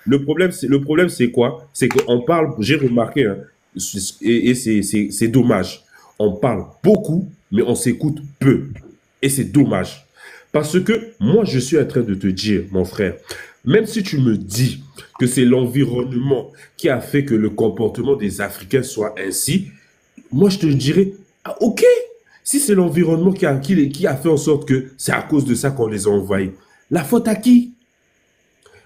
Le problème, c'est quoi? C'est qu'on parle, j'ai remarqué, hein, et c'est dommage. On parle beaucoup, mais on s'écoute peu. Et c'est dommage. Parce que moi, je suis en train de te dire, mon frère, même si tu me dis que c'est l'environnement qui a fait que le comportement des Africains soit ainsi, moi, je te dirais, ah, ok, si c'est l'environnement qui a fait en sorte que c'est à cause de ça qu'on les a envahis, la faute à qui?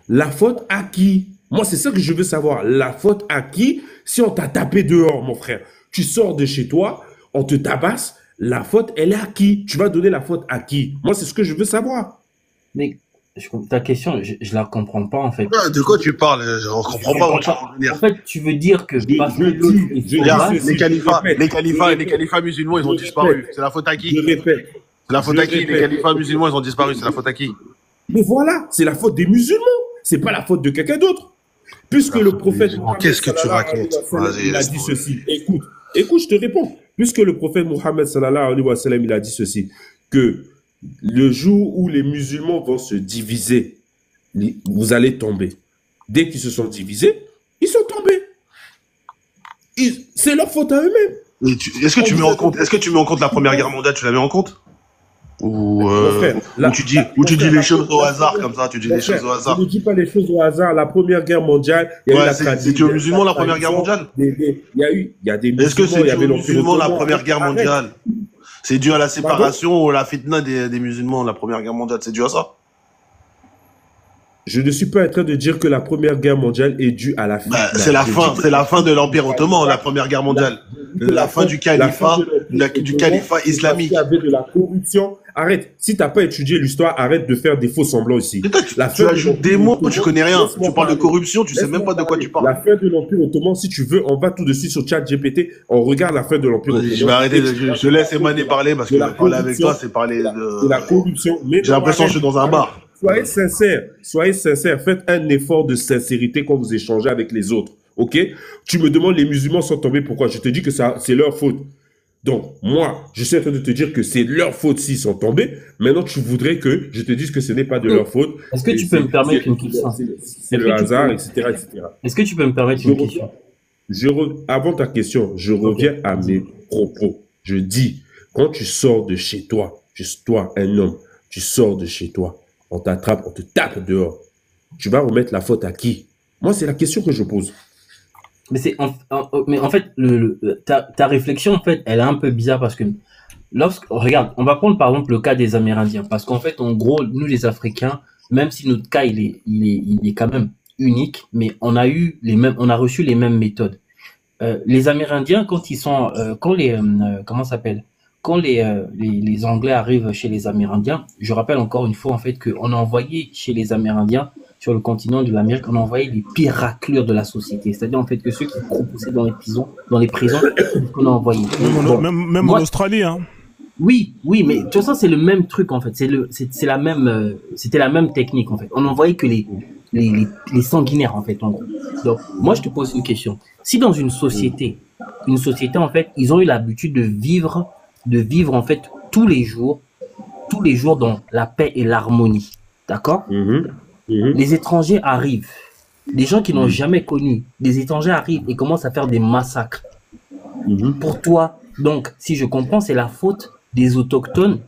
La faute à qui? Moi, c'est ça que je veux savoir. La faute à qui? Si on t'a tapé dehors, mon frère, tu sors de chez toi, on te tabasse, la faute, elle est à qui? Tu vas donner la faute à qui? Moi, c'est ce que je veux savoir. Mais ta question, je la comprends pas en fait. De quoi tu parles? Je ne comprends pas où tu veux venir. En fait, tu veux dire que parce que Je l'autre dis, est je Regarde, sauvage, les califats musulmans, ils ont disparu. C'est la faute à qui? je répète, C'est la faute je à qui? Les répète. califats musulmans, ils ont disparu. C'est la faute à qui? Mais voilà, c'est la faute des musulmans. C'est pas la faute de quelqu'un d'autre. Puisque le prophète Mohammed Qu'est-ce que tu sallallahu alayhi racontes? wa sallam, Vas-y, il a laisse dit tomber. ceci. Écoute, je te réponds. Puisque le prophète Mohammed sallallahu alayhi wa sallam, il a dit ceci, que le jour où les musulmans vont se diviser, vous allez tomber. Dès qu'ils se sont divisés, ils sont tombés. C'est leur faute à eux-mêmes. Est-ce que tu mets en compte la Première Guerre mondiale? Tu la mets en compte? Ou Mon frère, là, tu dis la les choses au première hasard guerre, comme ça? Tu dis mon les choses frère, au je hasard? ne dis pas les choses au hasard. La Première Guerre mondiale, il y a eu Ouais, la c'est tradition. dû aux musulmans la Première Guerre mondiale? Il y a des Est-ce que musulmans, c'est il y dû avait aux l'Empire musulmans la ottoman. Première Guerre Arrête. mondiale? C'est dû à la Pardon? séparation ou à la fitna des musulmans, la Première Guerre mondiale? C'est dû à ça? Je ne suis pas en train de dire que la Première Guerre mondiale est due à la Bah, fitna. c'est la Je fin, dis que c'est la fin de l'Empire ottoman, la Première Guerre mondiale. La fin du califat, du califat islamique. Il y avait de la corruption. Arrête. Si tu n'as pas étudié l'histoire, arrête de faire des faux semblants ici. Putain, tu ajoutes des mots, tu connais rien. Tu parles de corruption, tu sais même pas de quoi tu La parles. fin de l'Empire ottoman, si tu veux, on va tout de suite sur ChatGPT, on regarde la fin de l'Empire ottoman. Je vais arrêter, je laisse Emmané parler parce que parler avec toi, c'est parler de la de... corruption. J'ai l'impression que je suis dans un bar. Soyez sincère, faites un effort de sincérité quand vous échangez avec les autres, ok? Tu me demandes les musulmans sont tombés pourquoi? Je te dis que c'est leur faute. Donc, moi, je suis en train de te dire que c'est leur faute s'ils sont tombés. Maintenant, tu voudrais que je te dise que ce n'est pas de leur faute. est-ce que tu peux me permettre une question? C'est le hasard, etc., etc. Est-ce que tu peux me permettre une question? Avant ta question, je reviens à mes propos. Je dis, quand tu sors de chez toi, toi, un homme, tu sors de chez toi, on t'attrape, on te tape dehors. Tu vas remettre la faute à qui? Moi, c'est la question que je pose. Mais mais en fait, ta réflexion, en fait, elle est un peu bizarre parce que regarde, on va prendre par exemple le cas des Amérindiens. Parce qu'en fait, en gros, nous les Africains, même si notre cas, il est quand même unique, mais on a reçu les mêmes méthodes. Les Amérindiens, quand ils sont, comment ça s'appelle? Quand les Anglais arrivent chez les Amérindiens, je rappelle encore une fois, en fait, qu'on a envoyé chez les Amérindiens, sur le continent de l'Amérique, on a envoyé les pires raclures de la société. C'est-à-dire, en fait, que ceux qui proposaient dans les prisons, qu'on a envoyé. Même en Australie, hein. Oui, mais de toute façon, c'est le même truc, en fait. C'était la même technique, en fait. On n'envoyait que les sanguinaires, en fait, en gros. Donc, moi, je te pose une question. Si dans une société, en fait, ils ont eu l'habitude de vivre, en fait, tous les jours dans la paix et l'harmonie. D'accord? Les étrangers arrivent. Des gens qui n'ont jamais connu. Des étrangers arrivent et commencent à faire des massacres. Pour toi, donc, si je comprends, c'est la faute des autochtones.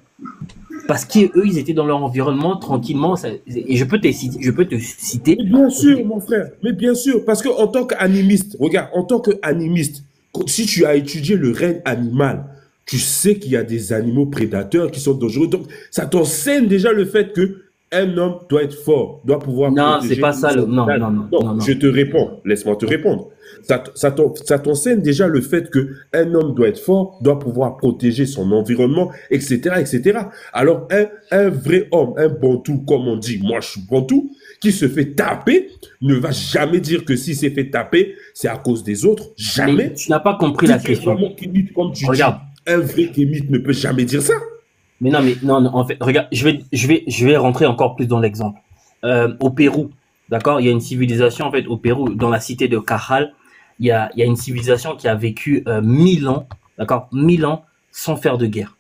Parce qu'eux, ils étaient dans leur environnement tranquillement. Et je peux te citer. Mais bien sûr, mon frère. Mais bien sûr. Parce qu'en tant qu'animiste, regarde, en tant qu'animiste, si tu as étudié le règne animal, tu sais qu'il y a des animaux prédateurs qui sont dangereux. Donc, ça t'enseigne déjà le fait que un homme doit être fort, doit pouvoir Non, c'est pas ça. Non. Je te réponds. Laisse-moi te répondre. Ça t'enseigne déjà le fait que un homme doit être fort, doit pouvoir protéger son environnement, etc., etc. Alors, un vrai homme, un bantou, comme on dit, moi je suis bantou, qui se fait taper, ne va jamais dire que s'il s'est fait taper, c'est à cause des autres. Jamais. Mais tu n'as pas compris la question. Regarde. Un vrai kémite ne peut jamais dire ça. Mais non, en fait, regarde, je vais rentrer encore plus dans l'exemple. Au Pérou, d'accord, il y a une civilisation, en fait, au Pérou, dans la cité de Cajal, il y a une civilisation qui a vécu 1000 ans, d'accord, 1000 ans sans faire de guerre.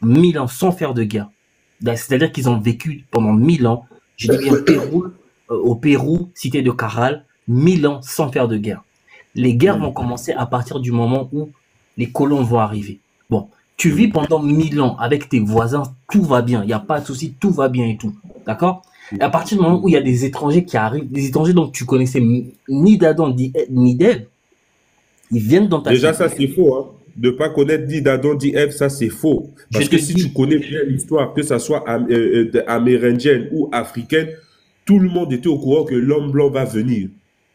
1000 ans sans faire de guerre. C'est-à-dire qu'ils ont vécu pendant 1000 ans. Je dis bien Pérou, au Pérou, cité de Caral, 1000 ans sans faire de guerre. Les guerres vont commencer à partir du moment où les colons vont arriver. Bon, tu vis pendant 1000 ans avec tes voisins, tout va bien, il n'y a pas de souci, tout va bien et tout. D'accord? Et à partir du moment où il y a des étrangers qui arrivent, des étrangers dont tu connaissais ni d'Adam ni d'Ève, ils viennent dans ta Déjà, cité. ça, c'est faux. Hein. De ne pas connaître ni d'Adam, ni Ève, ça, c'est faux. Parce Je que te si dis, tu connais bien l'histoire, que ça soit amérindienne ou africaine, tout le monde était au courant que l'homme blanc va venir.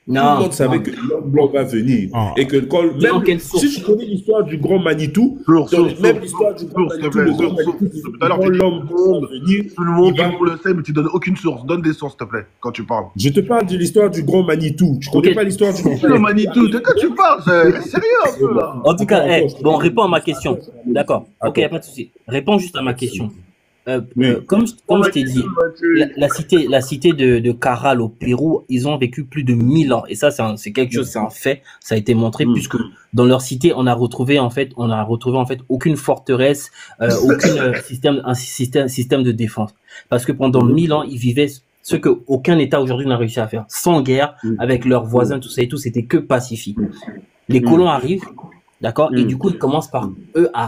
Tout le non, monde savait non. que l'homme blanc va venir. Ah. Et que quand, Selon même quelle source? si tu connais l'histoire du grand Manitou, même l'histoire du grand s'il te Manitou, plaît, le grand source, Manitou, source. Tout à quand l'heure, tu dis l'homme blanc va venir, tout le monde, il va- tout le monde le sait, mais tu donnes aucune source. Donne des sources, s'il te plaît, quand tu parles. Je te parle de l'histoire du grand Manitou. Tu connais Ok. pas l'histoire du grand Le Manitou, de quoi tu parles? C'est sérieux un peu là. En tout cas, Attends, bon, réponds à ma question. D'accord. Ok, Attends. il n'y a pas de souci. Réponds juste à ma question. Oui. Comme je t'ai dit, la cité de Caral au Pérou, ils ont vécu plus de 1000 ans. Et ça, c'est quelque chose, c'est un fait. Ça a été montré puisque dans leur cité, on a retrouvé en fait aucune forteresse, aucun système de défense. Parce que pendant 1000 ans, ils vivaient ce que aucun État aujourd'hui n'a réussi à faire. Sans guerre, avec leurs voisins, tout ça et tout, c'était que pacifique. Les colons arrivent, d'accord, et du coup, ils commencent par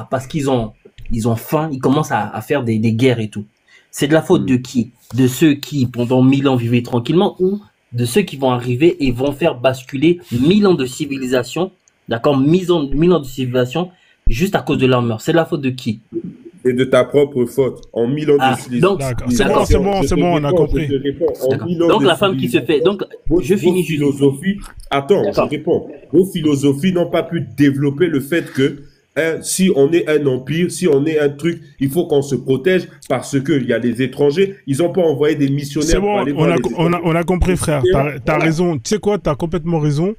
parce qu'ils ont faim, ils commencent à faire des guerres et tout. C'est de la faute de qui? De ceux qui, pendant 1000 ans, vivaient tranquillement, ou de ceux qui vont arriver et vont faire basculer 1000 ans de civilisation, d'accord, 1000 ans de civilisation, juste à cause de leur mœurs. C'est de la faute de qui? C'est de ta propre faute. En 1000 ans Ah, de civilisation. donc, D'accord. d'accord. C'est bon, on a compris. Je te réponds. En D'accord. 1000 ans Donc de la femme qui se fait, donc je finis juste. philosophie. Attends, je D'accord. réponds. Vos philosophies n'ont pas pu développer le fait que si on est un empire, si on est un truc, il faut qu'on se protège parce qu'il y a des étrangers. Ils n'ont pas envoyé des missionnaires C'est pour bon, aller voir les on a compris, frère. T'as raison. Tu sais quoi, t'as complètement raison.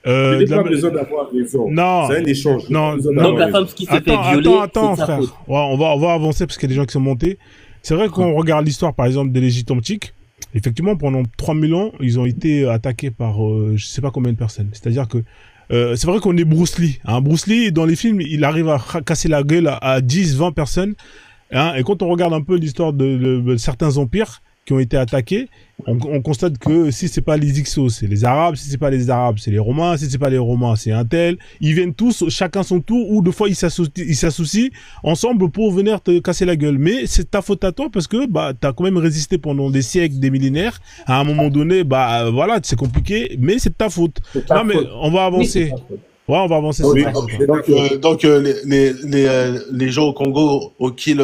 Je n'ai pas besoin d'avoir raison. Non. C'est un échange. Non. Donc la femme qui se fait violer, Attends, c'est sa frère. faute. Ouais, on va avancer parce qu'il y a des gens qui sont montés. C'est vrai qu'on regarde l'histoire, par exemple, de l'Égypte antique. Effectivement, pendant 3000 ans, ils ont été attaqués par je sais pas combien de personnes. C'est-à-dire que c'est vrai qu'on est Bruce Lee. Hein. Bruce Lee, dans les films, il arrive à casser la gueule à 10, 20 personnes. Hein. Et quand on regarde un peu l'histoire de certains empires qui ont été attaqués, on constate que si c'est pas les Hyksos, c'est les Arabes, si c'est pas les Arabes, c'est les Romains, si c'est pas les Romains, c'est un tel. Ils viennent tous, chacun son tour, ou deux fois ils s'associent ensemble pour venir te casser la gueule. Mais c'est ta faute à toi parce que bah t'as quand même résisté pendant des siècles, des millénaires. À un moment donné, bah voilà, c'est compliqué, mais c'est de ta faute. Non mais on va avancer. Ouais, on va avancer. Oui. Donc, les gens au Congo auxquels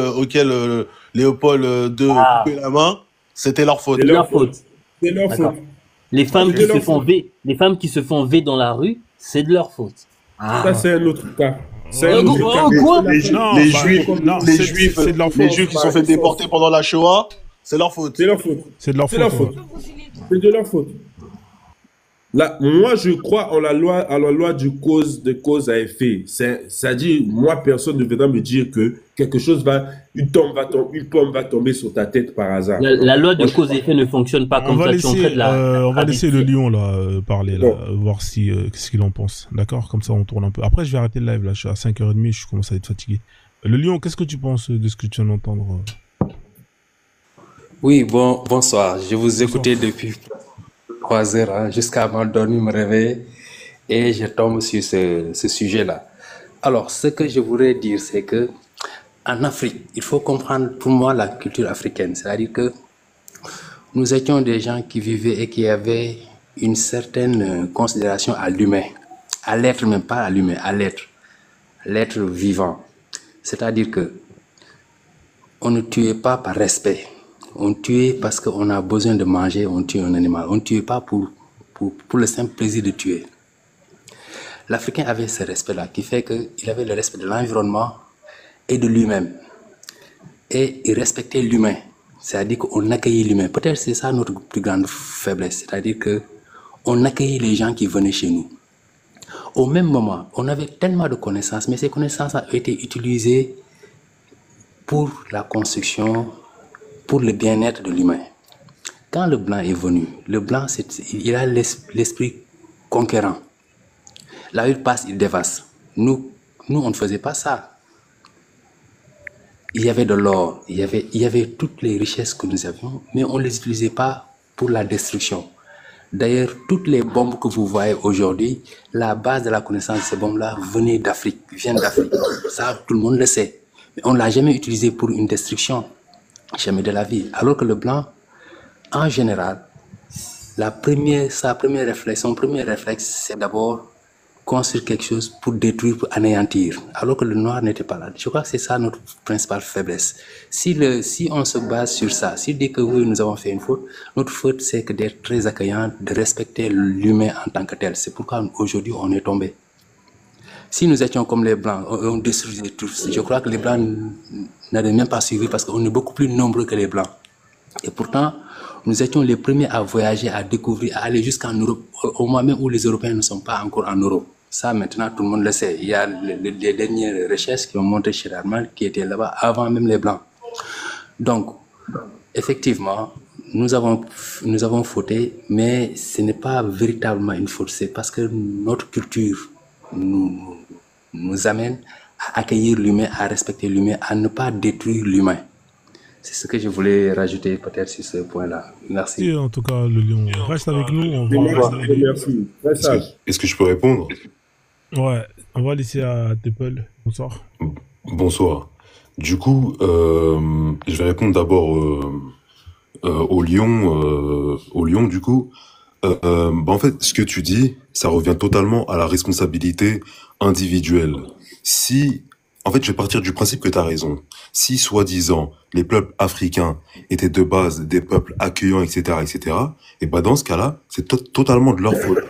Léopold II coupait la main, c'était leur faute. C'est leur faute. C'est leur D'accord. faute. Les femmes C'est qui leur se font faute. les femmes qui se font V dans la rue, c'est de leur faute. Ah. Ça, c'est un autre cas. C'est Oh, un autre oh, cas. quoi Les Non, les bah, Juifs, non, les c'est- Juifs, c'est de leur les faute. Juifs qui se sont fait déporter pendant la Shoah, c'est leur faute. C'est leur faute. C'est de leur C'est faute. leur faute. C'est de leur faute. Là, moi, je crois en la loi de cause à effet. C'est-à-dire, moi, personne ne viendra me dire que quelque chose une pomme va tomber sur ta tête par hasard. La loi de Moi, je cause et effet ne fonctionne pas On comme va ça. Tu es en train laisser, de la on va laisser le lion là parler là, Bon. voir si qu'est-ce qu'il en pense. D'accord, comme ça on tourne un peu. Après je vais arrêter le live là, je suis à 5h30, je commence à être fatigué. Le lion, qu'est-ce que tu penses de ce que tu viens d'entendre? Oui, bonsoir. Je vous écoutais depuis 3 heures hein, jusqu'à m'endormir, me réveiller et je tombe sur ce sujet-là. Alors, ce que je voudrais dire, c'est que en Afrique, il faut comprendre pour moi la culture africaine. C'est-à-dire que nous étions des gens qui vivaient et qui avaient une certaine considération à l'humain, à l'être même pas à l'humain, à l'être vivant. C'est-à-dire que on ne tuait pas par respect. On tuait parce qu'on a besoin de manger, on tue un animal. On ne tuait pas pour le simple plaisir de tuer. L'Africain avait ce respect-là qui fait qu'il avait le respect de l'environnement et de lui-même. Et il respectait l'humain. C'est-à-dire qu'on accueillait l'humain. Peut-être c'est ça notre plus grande faiblesse. C'est-à-dire qu'on accueillait les gens qui venaient chez nous. Au même moment, on avait tellement de connaissances, mais ces connaissances ont été utilisées pour la construction, pour le bien-être de l'humain. Quand le blanc est venu, le blanc, il a l'esprit conquérant. Là où il passe, il dévaste. Nous, on ne faisait pas ça. Il y avait de l'or, il y avait toutes les richesses que nous avions, mais on ne les utilisait pas pour la destruction. D'ailleurs, toutes les bombes que vous voyez aujourd'hui, la base de la connaissance de ces bombes-là viennent d'Afrique. Ça, tout le monde le sait. Mais on ne l'a jamais utilisé pour une destruction. Jamais de la vie. Alors que le blanc, en général, son premier réflexe, c'est d'abord construire quelque chose pour détruire, pour anéantir. Alors que le noir n'était pas là. Je crois que c'est ça notre principale faiblesse. Si on se base sur ça, si dès que oui, nous avons fait une faute, notre faute, c'est que d'être très accueillant, de respecter l'humain en tant que tel. C'est pourquoi aujourd'hui, on est tombé. Si nous étions comme les Blancs, on détruisait tous. Je crois que les Blancs n'avaient même pas suivi parce qu'on est beaucoup plus nombreux que les Blancs. Et pourtant, nous étions les premiers à voyager, à découvrir, à aller jusqu'en Europe, au moment même où les Européens ne sont pas encore en Europe. Ça, maintenant, tout le monde le sait. Il y a les dernières recherches qui ont montré chez l'Allemagne qui étaient là-bas avant même les Blancs. Donc, effectivement, nous avons fauté, mais ce n'est pas véritablement une faute. C'est parce que notre culture nous amène à accueillir l'humain, à respecter l'humain, à ne pas détruire l'humain. C'est ce que je voulais rajouter peut-être sur ce point-là. Merci. Et en tout cas, le lion reste avec nous. On va Merci. Très sage. Est-ce que je peux répondre? Ouais, on va laisser à Teppel. Bonsoir. Bonsoir. Du coup, je vais répondre d'abord au lion, du coup. En fait, ce que tu dis, ça revient totalement à la responsabilité individuelle. En fait, je vais partir du principe que tu as raison. Si, soi-disant, les peuples africains étaient de base des peuples accueillants, etc., et ben dans ce cas-là, c'est totalement de leur faute.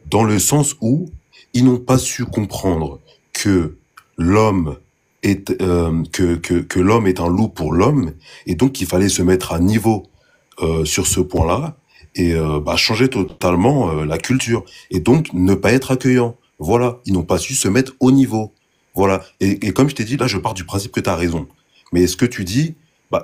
Dans le sens où ils n'ont pas su comprendre que l'homme est que l'homme est un loup pour l'homme, et donc qu'il fallait se mettre à niveau sur ce point-là et changer totalement la culture, et donc ne pas être accueillant. Voilà, ils n'ont pas su se mettre au niveau. Voilà, et comme je t'ai dit, là, je pars du principe que tu as raison. Mais ce que tu dis,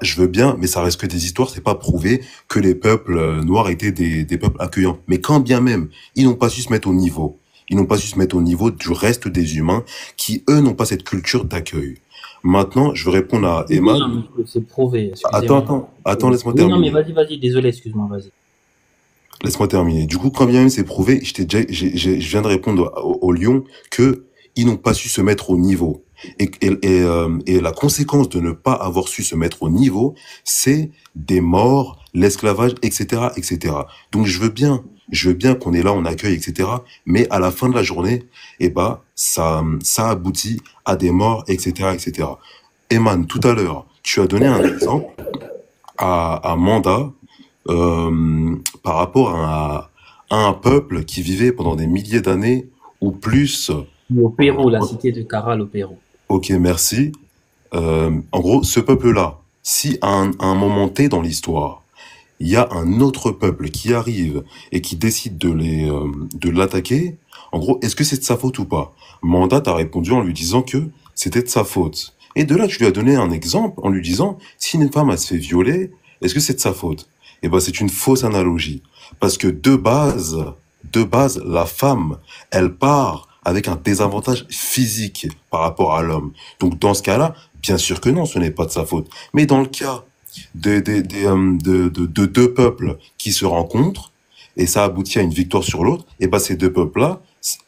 je veux bien, mais ça reste que des histoires, c'est pas prouvé que les peuples noirs étaient des peuples accueillants. Mais quand bien même, ils n'ont pas su se mettre au niveau. Ils n'ont pas su se mettre au niveau du reste des humains qui, eux, n'ont pas cette culture d'accueil. Maintenant, je veux répondre à Emma. Non, c'est prouvé. Attends, laisse-moi terminer. Non, mais vas-y, désolé, excuse-moi, vas-y. Laisse-moi terminer. Du coup, quand bien même c'est prouvé, je viens de répondre au lion que ils n'ont pas su se mettre au niveau. Et la conséquence de ne pas avoir su se mettre au niveau, c'est des morts, l'esclavage, etc., etc. Donc je veux bien qu'on est là, on accueille, etc. Mais à la fin de la journée, ça aboutit à des morts, etc., etc. Eman, tout à l'heure, tu as donné un exemple à Manda par rapport à un peuple qui vivait pendant des milliers d'années ou plus. Au Pérou, la cité de Caral au Pérou. Ok, merci. En gros, ce peuple-là, si à un moment T dans l'histoire, il y a un autre peuple qui arrive et qui décide de l'attaquer, en gros, est-ce que c'est de sa faute ou pas? Manda t'a répondu en lui disant que c'était de sa faute. Et de là, tu lui as donné un exemple en lui disant, si une femme elle se fait violer, est-ce que c'est de sa faute? C'est une fausse analogie. Parce que de base, la femme, elle part avec un désavantage physique par rapport à l'homme. Donc dans ce cas-là, bien sûr que non, ce n'est pas de sa faute. Mais dans le cas de deux peuples qui se rencontrent et ça aboutit à une victoire sur l'autre, ces deux peuples-là,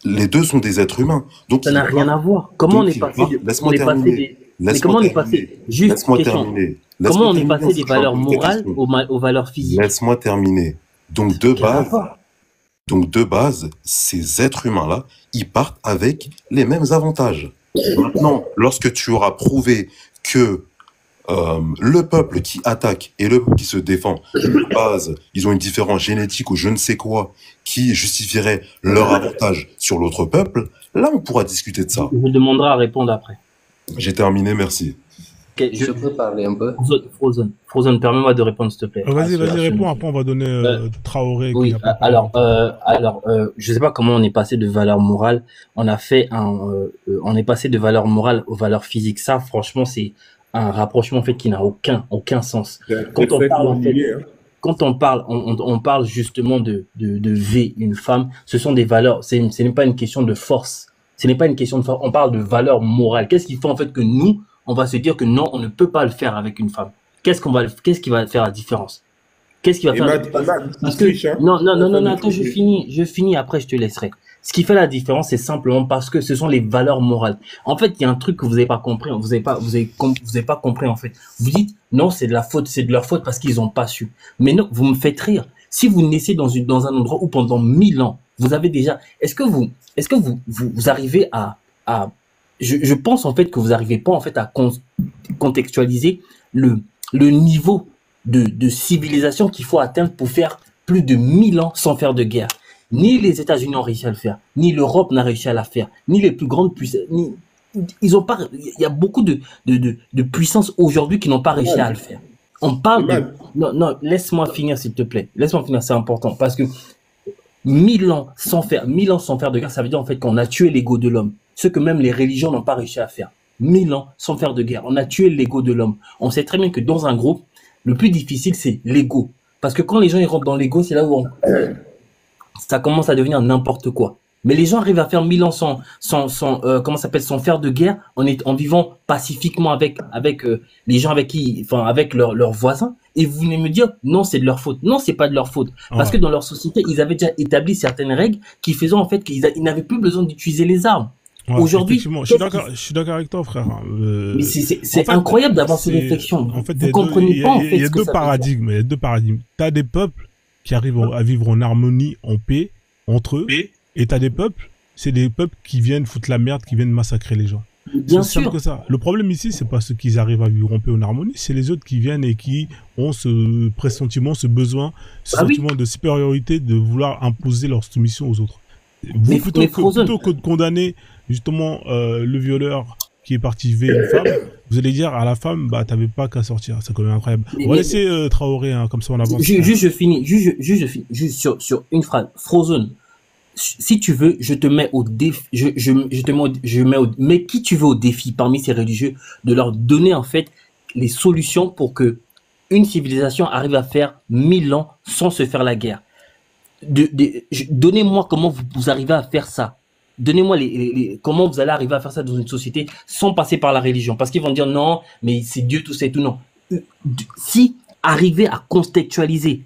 les deux sont des êtres humains. Donc ça n'a rien à voir. Comment on est passé Laisse-moi terminer. Comment on est passé juste une question. Comment on est passé des valeurs morales aux valeurs physiques? Laisse-moi terminer. Donc de base, ces êtres humains-là, ils partent avec les mêmes avantages. Maintenant, lorsque tu auras prouvé que le peuple qui attaque et le peuple qui se défend, de base, ils ont une différence génétique ou je ne sais quoi qui justifierait leur avantage sur l'autre peuple, là, on pourra discuter de ça. Je vous demanderai à répondre après. J'ai terminé, merci. Okay, je peux parler un peu. Frozen, permets-moi de répondre, s'il te plaît. Vas-y, réponds. Après, on va donner Traoré. Oui, je sais pas comment on est passé de valeur morale. On est passé de valeur morale aux valeurs physiques. Ça, franchement, c'est un rapprochement en fait qui n'a aucun sens. Quand on parle justement de V, une femme, ce sont des valeurs. Ce n'est pas une question de force. Ce n'est pas une question de force. On parle de valeur morale. Qu'est-ce qui fait en fait que nous, on va se dire que non, on ne peut pas le faire avec une femme? Qu'est-ce qui va faire la différence? Qu'est-ce qui va faire la Emad, différence? Emad, Parce il que, triche, hein. non, attends, je finis, après je te laisserai. Ce qui fait la différence, c'est simplement parce que ce sont les valeurs morales. En fait, il y a un truc que vous n'avez pas compris, vous avez pas compris, en fait. Vous dites, non, c'est de leur faute parce qu'ils n'ont pas su. Mais non, vous me faites rire. Si vous naissez dans un endroit où pendant 1000 ans, vous avez déjà, est-ce que vous arrivez je pense en fait que vous n'arrivez pas en fait à contextualiser le niveau de civilisation qu'il faut atteindre pour faire plus de 1000 ans sans faire de guerre. Ni les États-Unis ont réussi à le faire, ni l'Europe n'a réussi à la faire, ni les plus grandes puissances. Ils ont pas. Il y a beaucoup de puissances aujourd'hui qui n'ont pas réussi à le faire. On parle de. Emad, Non, laisse-moi finir s'il te plaît. Laisse-moi finir, c'est important parce que 1000 ans sans faire de guerre, ça veut dire en fait qu'on a tué l'ego de l'homme. Ce que même les religions n'ont pas réussi à faire. 1000 ans sans faire de guerre, on a tué l'ego de l'homme. On sait très bien que dans un groupe, le plus difficile c'est l'ego. Parce que quand les gens ils rentrent dans l'ego, c'est là où ça commence à devenir n'importe quoi. Mais les gens arrivent à faire 1000 ans sans faire de guerre, en vivant pacifiquement avec les gens avec leurs voisins. Et vous venez me dire, non, c'est de leur faute. Non, c'est pas de leur faute. Parce que dans leur société, ils avaient déjà établi certaines règles qui faisaient en fait qu'ils n'avaient plus besoin d'utiliser les armes. Ouais, Aujourd'hui, effectivement, je suis d'accord avec toi, frère. mais c'est En fait, incroyable d'avoir cette c'est- réflexion. En fait, Vous comprenez pas en fait il y a ce que deux ça veut dire. paradigmes. Il y a deux paradigmes. T'as des peuples qui arrivent à vivre en harmonie, en paix, entre eux. Et t'as des peuples, c'est des peuples qui viennent foutre la merde, qui viennent massacrer les gens. Bien C'est simple sûr. que ça. Le problème ici, c'est pas ceux qui arrivent à vivre en paix, en harmonie, c'est les autres qui viennent et qui ont ce pressentiment, ce besoin, ce Ah oui. sentiment de supériorité de vouloir imposer leur soumission aux autres. Vous, Mais Frozen, plutôt que de condamner justement le violeur qui est parti violer une femme, vous allez dire à la femme, bah t'avais pas qu'à sortir. C'est quand même incroyable. Mais- On va mais- laisser Traoré, hein, comme ça on avance. Juste, je finis. Juste sur une phrase. Frozen. Si tu veux, je te mets au défi. Mais qui tu veux au défi parmi ces religieux de leur donner en fait les solutions pour que une civilisation arrive à faire 1000 ans sans se faire la guerre. Donnez-moi comment vous arrivez à faire ça. Donnez-moi comment vous allez arriver à faire ça dans une société sans passer par la religion. Parce qu'ils vont dire non, mais c'est Dieu tout ça et tout. Non. Si arriver à contextualiser,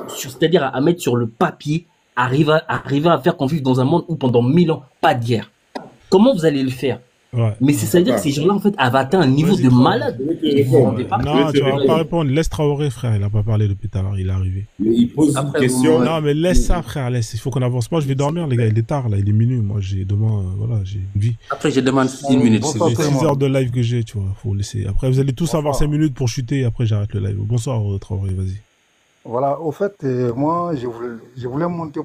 c'est-à-dire à mettre sur le papier, arriver à faire qu'on vive dans un monde où pendant 1000 ans, pas de guerre. Comment vous allez le faire? Ouais. Mais c'est-à-dire que ces gens-là, en fait, avaient atteint un niveau Vas-y, de Traoré. malade. C'est vrai que- Et vous vous rendez pas compte. Non, tu vas pas répondre. Laisse Traoré, frère. Il a pas parlé depuis tout à l'heure. Il est arrivé. Mais il pose une Après, question. Ouais. Non, mais laisse ça, frère. Laisse. Il faut qu'on avance. Moi, je vais dormir, les gars. Il est tard, là. Il est minuit. Moi, j'ai demain, voilà, j'ai une vie. Après, je demande une minute. Bonsoir, s'il vous tout le plaît. 6 heures de live que j'ai, tu vois. Faut laisser. Après, vous allez tous avoir 5 minutes pour chuter. Et après, j'arrête le live. Bonsoir, Traoré. Vas-y. Voilà, au fait, moi, je voulais monter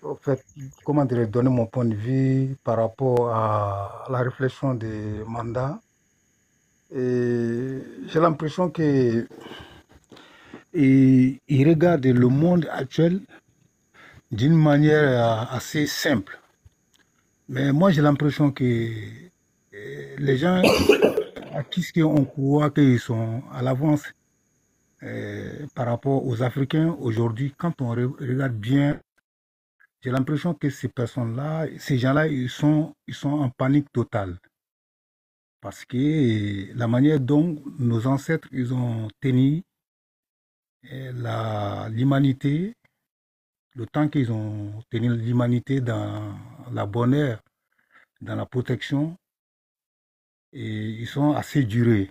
au fait, comment dire, donner mon point de vue par rapport à la réflexion des mandats. Et j'ai l'impression que ils regardent le monde actuel d'une manière assez simple. Mais moi, j'ai l'impression que les gens à qui on croit qu'ils sont à l'avance par rapport aux Africains aujourd'hui, quand on regarde bien, j'ai l'impression que ces personnes-là, ces gens-là, ils sont en panique totale. Parce que la manière dont nos ancêtres, ils ont tenu l'humanité, le temps qu'ils ont tenu l'humanité dans la bonne ère, dans la protection, et ils sont assez durés.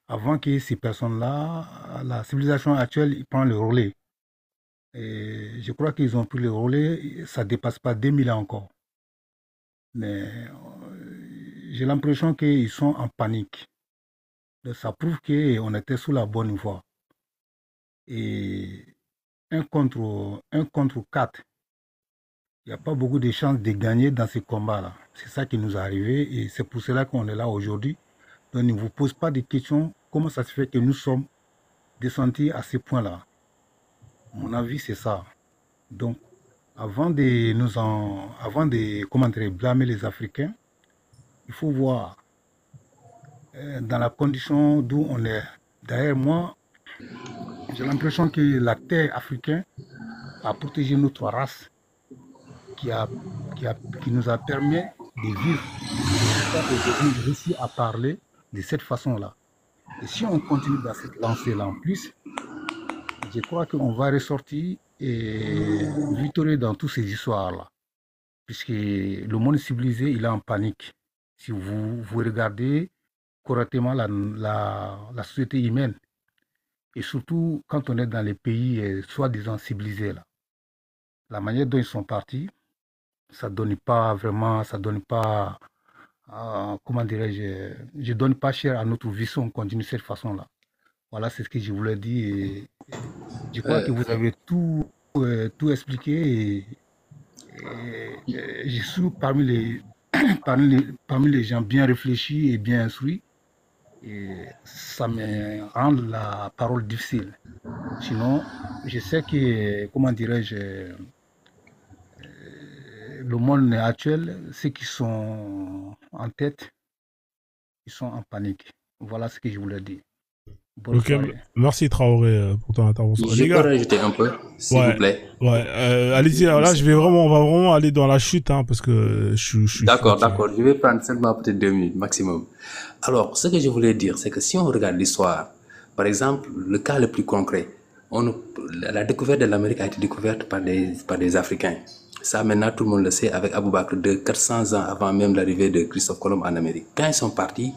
Avant que ces personnes-là, la civilisation actuelle, ils prennent le relais. Et je crois qu'ils ont pris le relais, ça ne dépasse pas 2000 ans encore. Mais j'ai l'impression qu'ils sont en panique. Donc, ça prouve qu'on était sous la bonne voie. Et un contre 4, il n'y a pas beaucoup de chances de gagner dans ces combats-là. C'est ça qui nous est arrivé et c'est pour cela qu'on est là aujourd'hui. Donc ne vous pose pas de questions comment ça se fait que nous sommes descendus à ce point-là. Mon avis, c'est ça. Donc, avant de blâmer les Africains, il faut voir dans la condition d'où on est. D'ailleurs, moi, j'ai l'impression que la terre africaine a protégé notre race, qui nous a permis de vivre. Aujourd'hui, réussi à parler de cette façon-là. Et si on continue dans cette lancée-là en plus, je crois qu'on va ressortir et victorieux dans toutes ces histoires-là. Puisque le monde civilisé, il est en panique. Si vous regardez correctement la société humaine, et surtout quand on est dans les pays soi-disant civilisés, là, la manière dont ils sont partis, ça donne pas vraiment, ça donne pas, comment dirais-je, je donne pas cher à notre vie si on continue de cette façon-là. Voilà, c'est ce que je voulais dire. Et je crois que vous avez tout expliqué. Je suis parmi parmi les gens bien réfléchis et bien instruits. Et ça me rend la parole difficile. Sinon, je sais que, comment dirais-je, le monde actuel, ceux qui sont en tête, ils sont en panique. Voilà ce que je voulais dire. Bonne Ok, soirée. merci Traoré pour ton intervention. Je Les peux gars, rajouter un peu, s'il vous plaît. ouais, allez-y. Là, on va vraiment aller dans la chute, hein, parce que je suis D'accord, fatigué. d'accord. Je vais prendre seulement peut-être 2 minutes maximum. Alors, ce que je voulais dire, c'est que si on regarde l'histoire, par exemple, le cas le plus concret, la découverte de l'Amérique a été découverte par des Africains. Ça, maintenant, tout le monde le sait, avec Abou Bakr, de 400 ans avant même l'arrivée de Christophe Colomb en Amérique. Quand ils sont partis,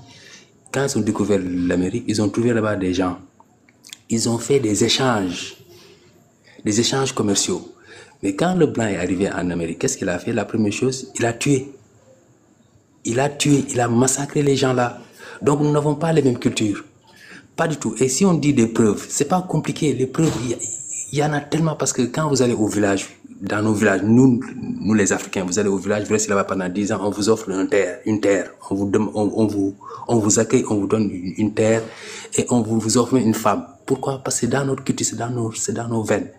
quand ils ont découvert l'Amérique, ils ont trouvé là-bas des gens. Ils ont fait des échanges commerciaux. Mais quand le blanc est arrivé en Amérique, qu'est-ce qu'il a fait? La première chose, il a tué. Il a massacré les gens là. Donc nous n'avons pas les mêmes cultures. Pas du tout. Et si on dit des preuves, c'est pas compliqué. Les preuves, il y en a tellement parce que quand vous allez au village, dans nos villages, nous les Africains, vous allez au village, vous restez là-bas pendant 10 ans, on vous offre une terre. On vous accueille, on vous donne une terre et on vous offre une femme. Pourquoi? Parce que c'est dans notre culture, c'est dans nos veines.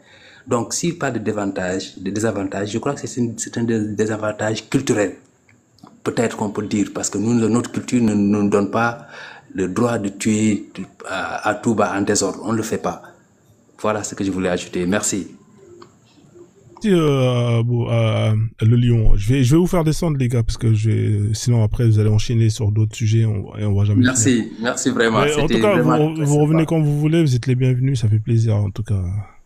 Donc, s'il parle de désavantages, je crois que c'est un désavantage culturel. Peut-être qu'on peut dire, parce que notre culture ne nous donne pas le droit de tuer à tout bas en désordre. On ne le fait pas. Voilà ce que je voulais ajouter. Merci. Le lion, je vais vous faire descendre, les gars, parce que sinon après vous allez enchaîner sur d'autres sujets et on va jamais finir. Merci vraiment. En tout cas, vous revenez quand vous voulez, vous êtes les bienvenus, ça fait plaisir en tout cas.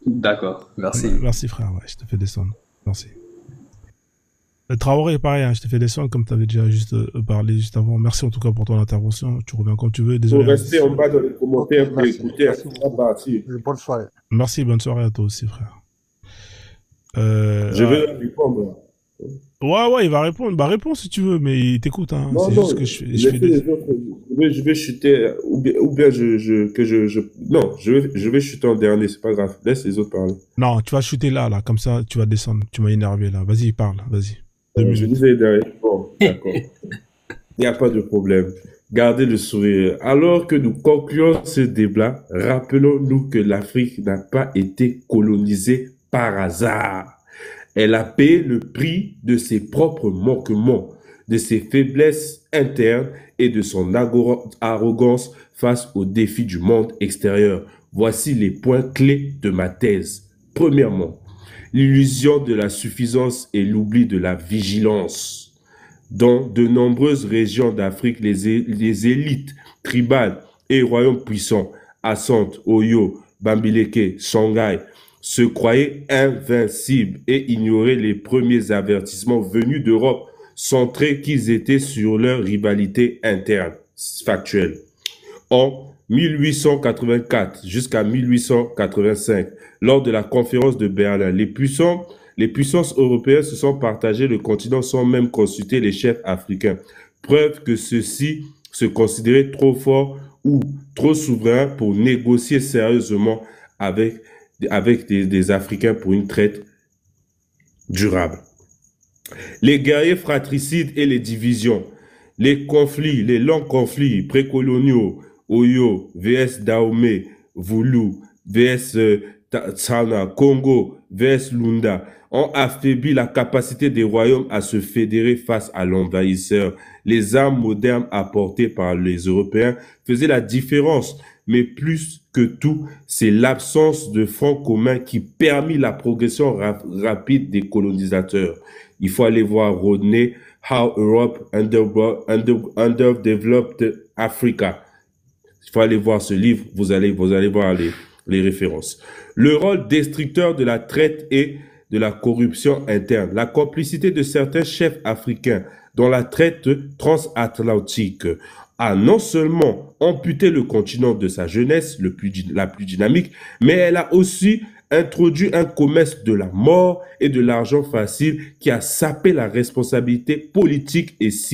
D'accord, merci. Merci frère, ouais, je te fais descendre. Merci. Traoré, pareil, hein, je te fais descendre comme tu avais déjà juste parlé juste avant. Merci en tout cas pour ton intervention. Tu reviens quand tu veux. Désolé. Pour rester en bas dans les commentaires pour écouter Bonne soirée. Merci, bonne soirée à toi aussi, frère. Je vais répondre. Ouais, il va répondre. Bah, réponds si tu veux, mais il t'écoute. Hein. Non, juste que je fais des... je vais chuter, ou bien non, je vais chuter en dernier, c'est pas grave. Laisse les autres parler. Non, tu vas chuter là, comme ça, tu vas descendre. Tu m'as énervé là. Vas-y, parle, vas-y. Je disais derrière. Bon, d'accord. Il n'y a pas de problème. Gardez le sourire. Alors que nous concluons ce débat, rappelons-nous que l'Afrique n'a pas été colonisée par hasard. Elle a payé le prix de ses propres manquements, de ses faiblesses internes et de son arrogance face aux défis du monde extérieur. Voici les points clés de ma thèse. Premièrement, l'illusion de la suffisance et l'oubli de la vigilance. Dans de nombreuses régions d'Afrique, les élites tribales et royaumes puissants, Assante, Oyo, Bambileke, Shanghai, se croyaient invincibles et ignoraient les premiers avertissements venus d'Europe, centrés qu'ils étaient sur leur rivalité interne, factuelle. En 1884 jusqu'à 1885, lors de la conférence de Berlin, les puissances européennes se sont partagées le continent sans même consulter les chefs africains. Preuve que ceux-ci se considéraient trop forts ou trop souverains pour négocier sérieusement avec des Africains pour une traite durable. Les guerriers fratricides et les divisions, les longs conflits précoloniaux, Oyo, VS Dahomey, Voulou, VS Tsana, Congo, VS Lunda, ont affaibli la capacité des royaumes à se fédérer face à l'envahisseur. Les armes modernes apportées par les Européens faisaient la différence, mais plus que tout, c'est l'absence de front commun qui permit la progression rapide des colonisateurs. Il faut aller voir Rodney, How Europe Underdeveloped Africa. Il faut aller voir ce livre, vous allez voir les références. Le rôle destructeur de la traite et de la corruption interne, la complicité de certains chefs africains dans la traite transatlantique a non seulement amputé le continent de sa jeunesse la plus dynamique, mais elle a aussi introduit un commerce de la mort et de l'argent facile qui a sapé la responsabilité politique et civile